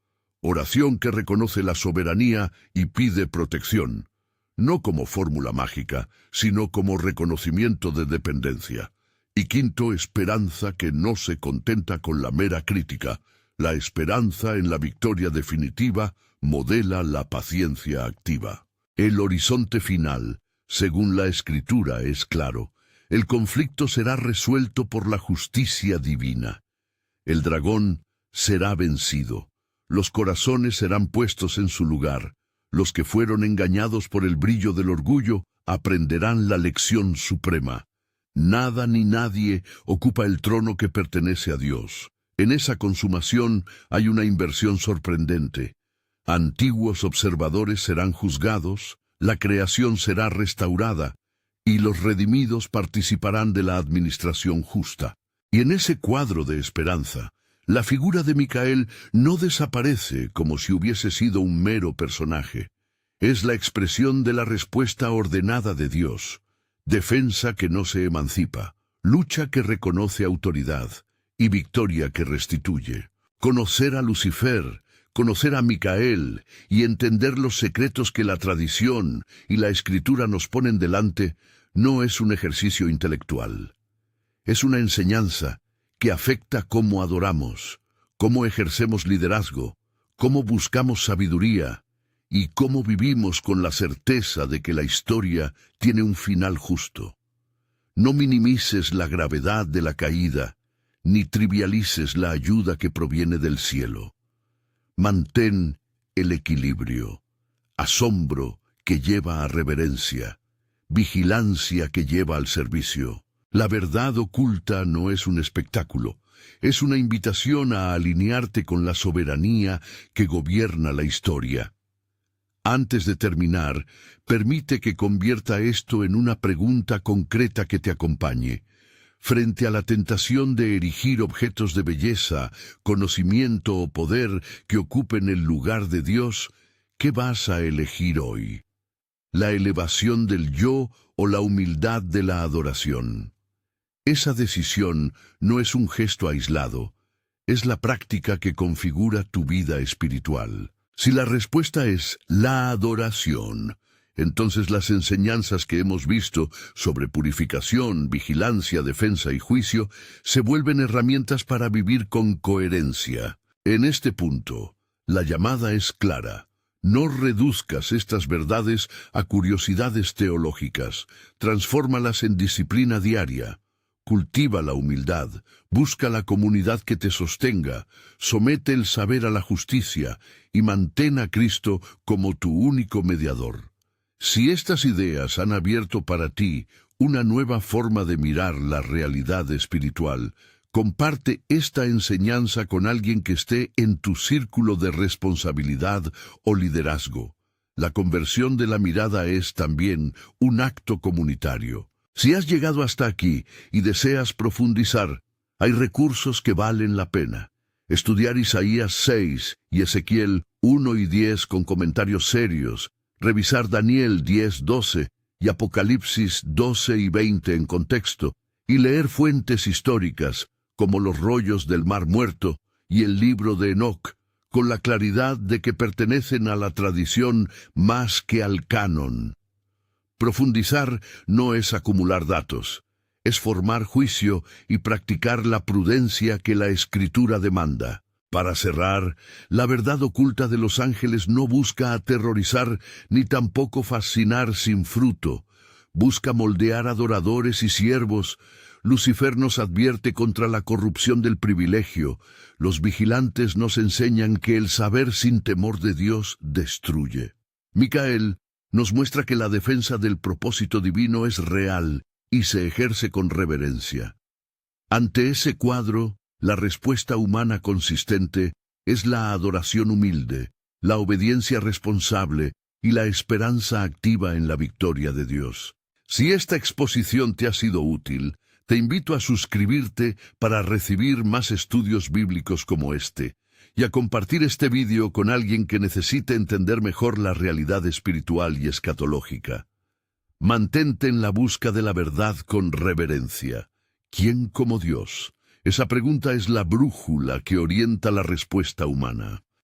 oración que reconoce la soberanía y pide protección, no como fórmula mágica, sino como reconocimiento de dependencia. Y quinto, esperanza que no se contenta con la mera crítica. La esperanza en la victoria definitiva modela la paciencia activa. El horizonte final, según la Escritura, es claro. El conflicto será resuelto por la justicia divina. El dragón será vencido. Los corazones serán puestos en su lugar. Los que fueron engañados por el brillo del orgullo aprenderán la lección suprema. Nada ni nadie ocupa el trono que pertenece a Dios. En esa consumación hay una inversión sorprendente. Antiguos observadores serán juzgados, la creación será restaurada, y los redimidos participarán de la administración justa. Y en ese cuadro de esperanza, la figura de Micael no desaparece como si hubiese sido un mero personaje. Es la expresión de la respuesta ordenada de Dios, defensa que no se emancipa, lucha que reconoce autoridad y victoria que restituye. Conocer a Lucifer, conocer a Micael y entender los secretos que la tradición y la Escritura nos ponen delante no es un ejercicio intelectual. Es una enseñanza que afecta cómo adoramos, cómo ejercemos liderazgo, cómo buscamos sabiduría y cómo vivimos con la certeza de que la historia tiene un final justo. No minimices la gravedad de la caída, ni trivialices la ayuda que proviene del cielo. Mantén el equilibrio, asombro que lleva a reverencia, vigilancia que lleva al servicio. La verdad oculta no es un espectáculo, es una invitación a alinearte con la soberanía que gobierna la historia. Antes de terminar, permite que convierta esto en una pregunta concreta que te acompañe. Frente a la tentación de erigir objetos de belleza, conocimiento o poder que ocupen el lugar de Dios, ¿qué vas a elegir hoy? ¿La elevación del yo o la humildad de la adoración? Esa decisión no es un gesto aislado, es la práctica que configura tu vida espiritual. Si la respuesta es la adoración, entonces las enseñanzas que hemos visto sobre purificación, vigilancia, defensa y juicio se vuelven herramientas para vivir con coherencia. En este punto, la llamada es clara. No reduzcas estas verdades a curiosidades teológicas, transfórmalas en disciplina diaria. Cultiva la humildad, busca la comunidad que te sostenga, somete el saber a la justicia y mantén a Cristo como tu único mediador. Si estas ideas han abierto para ti una nueva forma de mirar la realidad espiritual, comparte esta enseñanza con alguien que esté en tu círculo de responsabilidad o liderazgo. La conversión de la mirada es también un acto comunitario. Si has llegado hasta aquí y deseas profundizar, hay recursos que valen la pena. Estudiar Isaías 6 y Ezequiel 1 y 10 con comentarios serios, revisar Daniel 10-12 y Apocalipsis 12 y 20 en contexto, y leer fuentes históricas, como los rollos del Mar Muerto y el libro de Enoc, con la claridad de que pertenecen a la tradición más que al canon. Profundizar no es acumular datos, es formar juicio y practicar la prudencia que la Escritura demanda. Para cerrar, la verdad oculta de los ángeles no busca aterrorizar ni tampoco fascinar sin fruto. Busca moldear adoradores y siervos. Lucifer nos advierte contra la corrupción del privilegio. Los vigilantes nos enseñan que el saber sin temor de Dios destruye. Micael nos muestra que la defensa del propósito divino es real y se ejerce con reverencia. Ante ese cuadro, la respuesta humana consistente es la adoración humilde, la obediencia responsable y la esperanza activa en la victoria de Dios. Si esta exposición te ha sido útil, te invito a suscribirte para recibir más estudios bíblicos como este, y a compartir este vídeo con alguien que necesite entender mejor la realidad espiritual y escatológica. Mantente en la busca de la verdad con reverencia. ¿Quién como Dios? Esa pregunta es la brújula que orienta la respuesta humana.